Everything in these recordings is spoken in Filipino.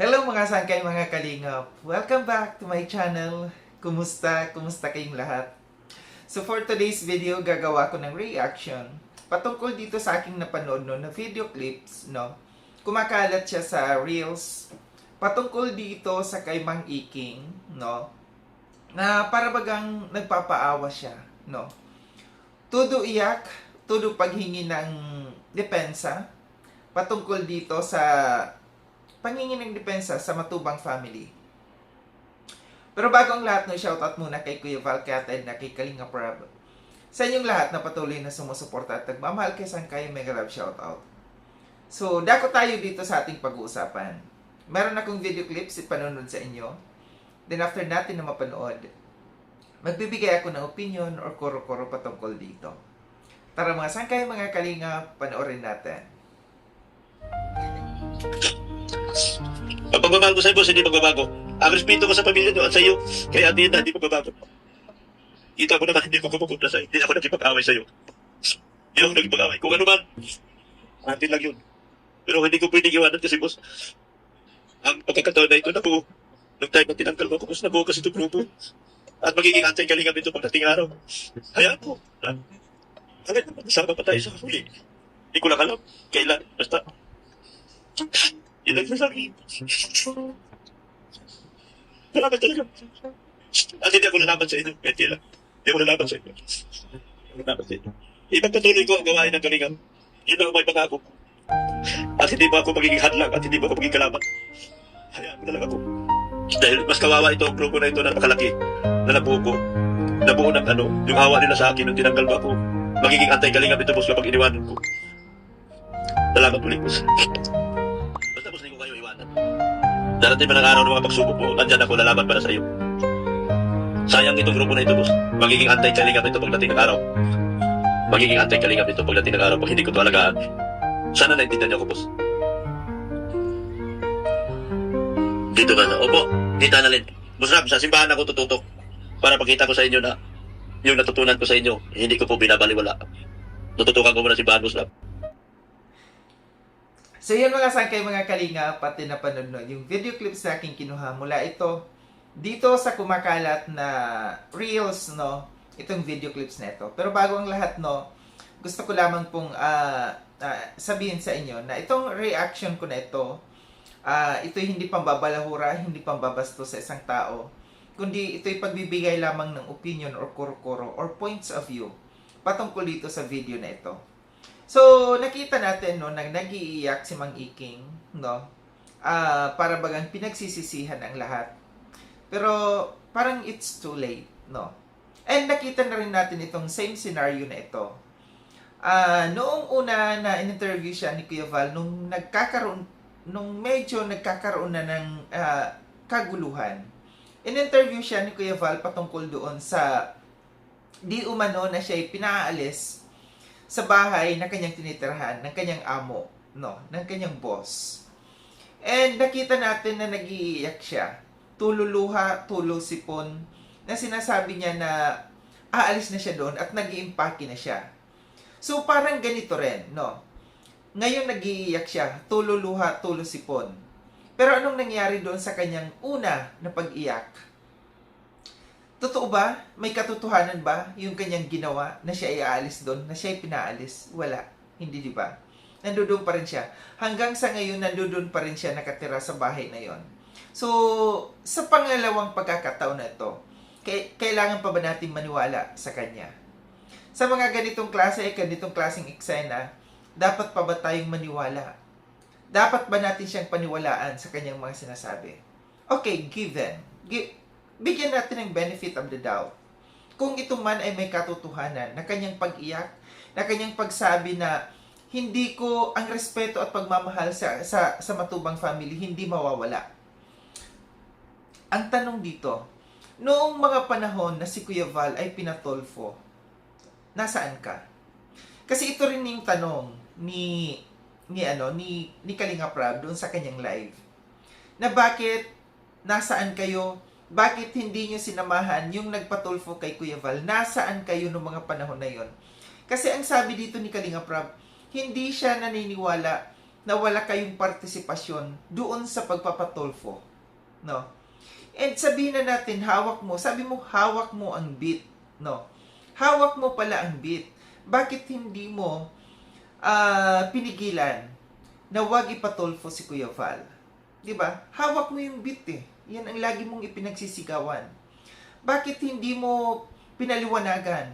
Hello mga sangkay mga kalingap! Welcome back to my channel. Kumusta? Kumusta kayong lahat? So for today's video, gagawa ko ng reaction patungkol dito sa aking napanood na video clips, no? Kumakalat siya sa Reels patungkol dito sa kay Mang Iking, no? Na para bagang nagpapaawa siya, no? Todo iyak, todo paghingi ng depensa patungkol dito sa pangingin ng depensa sa Matubang family. Pero bago ang lahat, no, shoutout muna kay Kuya Val Catad na kay Kalinga Prab. Sa inyong lahat na patuloy na sumusuporta at nagmamahal kay Sangkay, mega love shoutout. So, dako tayo dito sa ating pag-uusapan. Meron akong video clips ipanunod sa inyo. Then after natin na mapanood, magbibigay ako ng opinion or kuro-kuro patungkol dito. Tara mga Sangkay, mga Kalinga, panoorin natin. Ang pagbabago sa iyo, boss, hindi magbabago. Ang respeto ko sa pamilya nyo at sa iyo, kaya hindi magbabago. Kita mo naman, hindi ko pupunta sa iyo. Hindi ako nagkipag-away sa iyo. Hindi ako nagkipag-away. Kung ano man, atin lang yun. Pero hindi ko pwedeng iwanan kasi, boss, ang pagkakataon na ito, nabuo. Nung time na tinanggal mo ako, boss, nabuo kasi itong grupo. At magiging antay-kalingap ito pagdating araw. Hayaan mo. Hanggang masama pa tayo sa huli. Hindi ko lang alam kailan. Basta, yun ang sasabi. Nalaban talaga. At hindi ako nalaban sa inyo. Pwede lang. Hindi ako nalaban sa inyo. Nalaban sa inyo. Ipagpatuloy ko ang gawain ng kalingan. Yun ang may pangako. At hindi mo ako magiging hadlang at hindi mo ako magiging kalaban. Hayaan mo na lang ako. Dahil mas kawawa ito ang grupo na ito na nakalaki. Na nabuo ko. Nabuo ng ano. Yung hawa nila sa akin nung tinanggal mo ako. Magiging antay-kalingap ito, boss, kapag iniwanan ko. Salamat ulit, boss. Basta, boss, hindi ko kayo iwanan. Darating man ang araw ng mga pagsubok mo, nandyan ako lalaban para sa iyo. Sayang itong grupo na ito, boss. Magiging antay-kalingap ito pagdating ng araw. Magiging antay-kalingap ito pagdating ng araw pag hindi ko ito alagaan. Sana naintindihan niyo ako, boss. Dito ka na. Opo, dito na rin. Boss Rab, sa simbahan ako tututok para pakita ko sa inyo na yung natutunan ko sa inyo, hindi ko po binabaliwala. Tututukan ko muna si Bahan, Boss Rab. So yun mga sangkay mga kalinga, pati napanood no, yung video clips na aking kinuha mula ito dito sa kumakalat na Reels, no, itong video clips na ito. Pero bago ang lahat, no, gusto ko lamang pong sabihin sa inyo na itong reaction ko na ito'y hindi pambabalahura, hindi pambabasto sa isang tao, kundi ito'y pagbibigay lamang ng opinion or kuro-kuro or points of view patungkol dito sa video na ito. So, nakita natin, no, na nag-iiyak si Mang Iking, no? Para bagang pinagsisisihan ang lahat. Pero, parang it's too late, no? And nakita na rin natin itong same scenario na ito. Noong una na in-interview siya ni Kuya Val, nung medyo nagkakaroon na ng kaguluhan, in-interview siya ni Kuya Val patungkol doon sa di umano na siya'y pinaalis sa bahay na kanyang tinitirhan ng kanyang amo, no, ng kanyang boss. And nakita natin na nag-iiyak siya. Tululuha, tulusipon, na sinasabi niya na aalis na siya doon at nag-iimpake na siya. So parang ganito rin, no. Ngayon nag-iiyak siya, tululuha, tulusipon. Pero anong nangyari doon sa kanyang una na pag-iyak? Totoo ba? May katotohanan ba yung kanyang ginawa na siya ay aalis doon, na siya ay pinaalis? Wala. Hindi, di ba? Nandoon pa rin siya. Hanggang sa ngayon, nandoon pa rin siya nakatira sa bahay na yon. So, sa pangalawang pagkakataon na ito, kailangan pa ba natin maniwala sa kanya? Sa mga ganitong klaseng eksena, dapat pa ba tayong maniwala? Dapat ba natin siyang paniwalaan sa kanyang mga sinasabi? Okay, bigyan natin ng benefit of the doubt. Kung ito man ay may katotohanan na kanyang pag-iyak, na kanyang pagsabi na hindi ko ang respeto at pagmamahal sa Matubang family hindi mawawala. Ang tanong dito, noong mga panahon na si Kuya Val ay pinatolfo, nasaan ka? Kasi ito rin yung tanong ni Kalinga Prab doon sa kanyang live. Na bakit nasaan kayo? Bakit hindi nyo sinamahan yung nagpatulfo kay Kuya Val? Nasaan kayo noong mga panahon na yon? Kasi ang sabi dito ni Kalinga Prab, hindi siya naniniwala na wala kayong partisipasyon doon sa pagpapatulfo, no? And sabihin na natin, hawak mo, sabi mo, hawak mo ang beat, no? Hawak mo pala ang beat. Bakit hindi mo pinigilan na wag ipatulfo si Kuya Val? Diba? Hawak mo yung beat eh. Yan ang lagi mong ipinagsisigawan. Bakit hindi mo pinaliwanagan?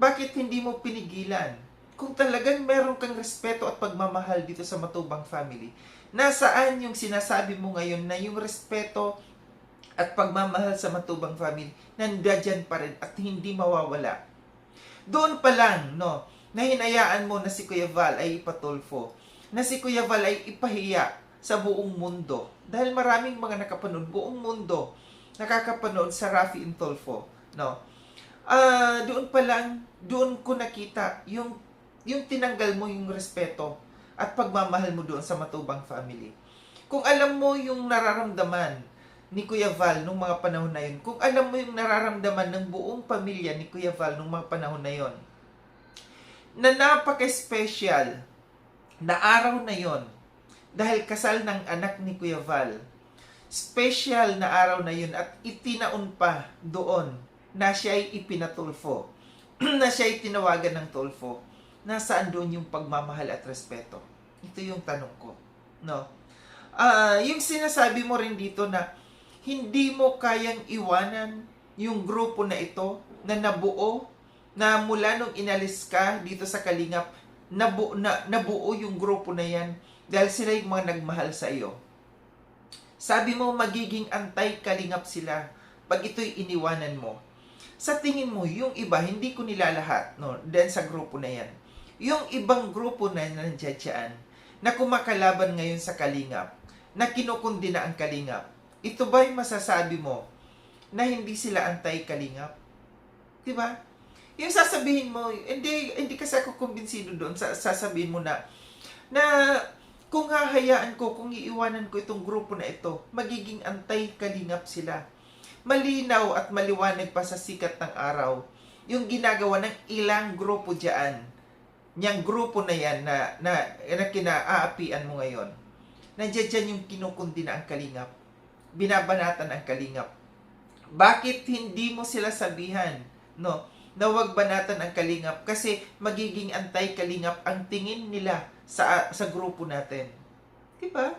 Bakit hindi mo pinigilan? Kung talagang meron kang respeto at pagmamahal dito sa Matubang family, nasaan yung sinasabi mo ngayon na yung respeto at pagmamahal sa Matubang family nandiyan pa rin at hindi mawawala? Doon pa lang, no, na hinayaan mo na si Kuya Val ay ipatulfo, na si Kuya Val ay ipahiya sa buong mundo. Dahil maraming mga nakapanood, buong mundo nakakapanood sa Rafi Intulfo, no? Doon pa lang, doon ko nakita yung tinanggal mo yung respeto at pagmamahal mo doon sa Matubang family. Kung alam mo yung nararamdaman ni Kuya Val nung mga panahon na yun, kung alam mo yung nararamdaman ng buong pamilya ni Kuya Val nung mga panahon na yun, na napaka-special na araw na yon dahil kasal ng anak ni Kuya Val, special na araw na yun at itinaon pa doon na siya ay ipinatulfo, na siya ay tinawagan ng tulfo. Nasaan doon yung pagmamahal at respeto? Ito yung tanong ko, no? Yung sinasabi mo rin dito na hindi mo kayang iwanan yung grupo na ito na nabuo, na mula nung inalis ka dito sa Kalingap, nabuo yung grupo na yan dahil sila yung mga nagmahal sa iyo. Sabi mo magiging anti-Kalingap sila pag ito'y iniwanan mo. Sa tingin mo, yung iba, hindi ko nilalahat, no, dahil sa grupo na yan. Yung ibang grupo na nandiyan na kumakalaban ngayon sa Kalingap, na kinukundi na ang Kalingap, ito ba'y masasabi mo na hindi sila anti-Kalingap? Diba? Yung sasabihin mo, hindi kasi ako kumbinsido doon, sasabihin mo na kung hahayaan ko, kung iiwanan ko itong grupo na ito, magiging anti-Kalingap sila. Malinaw at maliwanag pa sa sikat ng araw yung ginagawa ng ilang grupo dyan. Yang grupo na yan na kinaapian mo ngayon. Nandiyan dyan yung kinukundi na ang Kalingap. Binabanatan ang Kalingap. Bakit hindi mo sila sabihan, no, na huwag banatan ang Kalingap? Kasi magiging anti-Kalingap ang tingin nila sa grupo natin. Diba?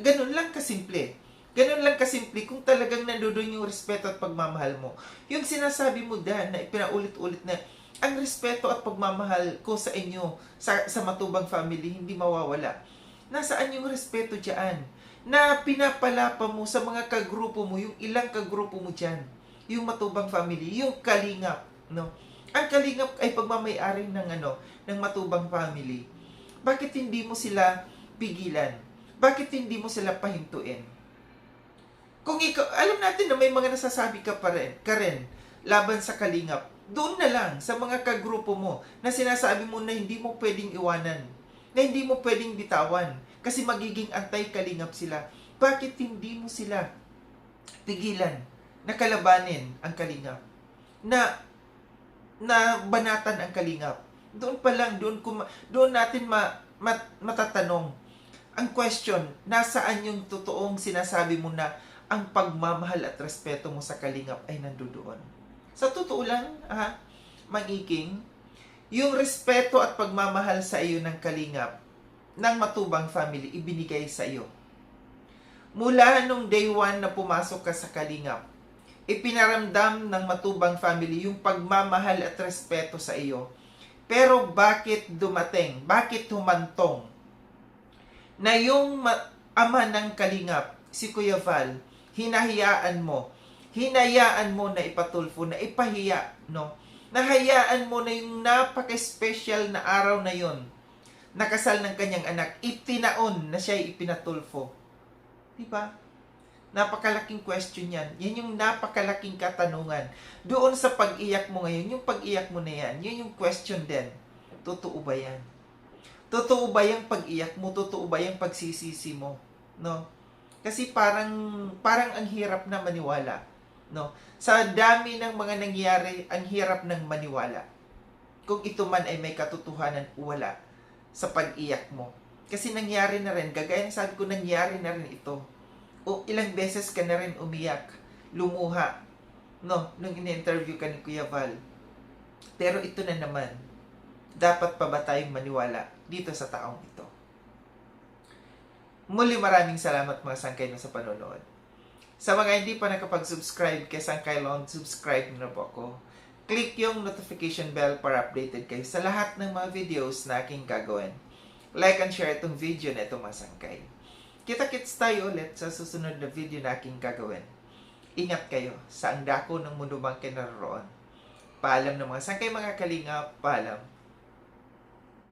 Ganun lang kasimple. Ganun lang kasimple kung talagang nandoon yung respeto at pagmamahal mo. Yung sinasabi mo Dan na ipinaulit-ulit na ang respeto at pagmamahal ko sa inyo, sa Matubang family, hindi mawawala. Nasaan yung respeto dyan? Na pinapalapa mo sa mga kagrupo mo, yung ilang kagrupo mo dyan. Yung Matubang family, yung Kalingap, no? Ang Kalingap ay pagmamay-ari ng Matubang family. Bakit hindi mo sila pigilan? Bakit hindi mo sila pahintuin? Kung ikaw, alam natin na may mga nasasabi ka rin laban sa Kalingap, doon na lang sa mga kagrupo mo na sinasabi mo na hindi mo pwedeng iwanan, na hindi mo pwedeng bitawan, kasi magiging anti-Kalingap sila. Bakit hindi mo sila pigilan na kalabanin ang Kalingap? Na banatan ang Kalingap? Doon pa lang, doon natin matatanong. Ang question, nasaan yung totoong sinasabi mo na ang pagmamahal at respeto mo sa Kalingap ay nandoon? Sa totoo lang, Mang-Iking, yung respeto at pagmamahal sa iyo ng Kalingap, ng Matubang family, ibinigay sa iyo. Mula nung day 1 na pumasok ka sa Kalingap, ipinaramdam ng Matubang family yung pagmamahal at respeto sa iyo. Pero bakit dumating, bakit humantong na yung ama ng Kalingap, si Kuya Val, hinayaan mo na ipatulfo, na ipahiya, no? Nahayaan mo na yung napaka-special na araw na yon, nakasal ng kanyang anak, itinaon na siya ipinatulfo. Diba? Napakalaking question yan. Yan yung napakalaking katanungan. Doon sa pag-iyak mo ngayon, yung pag-iyak mo na yan, yun yung question din. Totoo ba yan? Totoo ba yung pag-iyak mo? Totoo ba yung pagsisisi mo? No? Kasi parang ang hirap na maniwala, no? Sa dami ng mga nangyayari, ang hirap ng maniwala. Kung ito man ay may katotohanan o wala sa pag-iyak mo. Kasi nangyari na rin, gagaya ng sabi ko, nangyari na rin ito. O ilang beses ka na rin umiyak, lumuha, no, nung in-interview ka ni Kuya Val. Pero ito na naman, dapat pa ba tayong maniwala dito sa taong ito? Muli maraming salamat mga sangkay sa panonood. Sa mga hindi pa nakapag-subscribe kay Sangkay Long, subscribe na po ako. Click yung notification bell para updated kayo sa lahat ng mga videos na aking gagawin. Like and share itong video na itong mga sangkay. Kita-kits tayo ulit sa susunod na video na aking gagawin. Ingat kayo sa ang dako ng mundo bang kinaroroon. Paalam ng mga sangkay mga kalinga, paalam.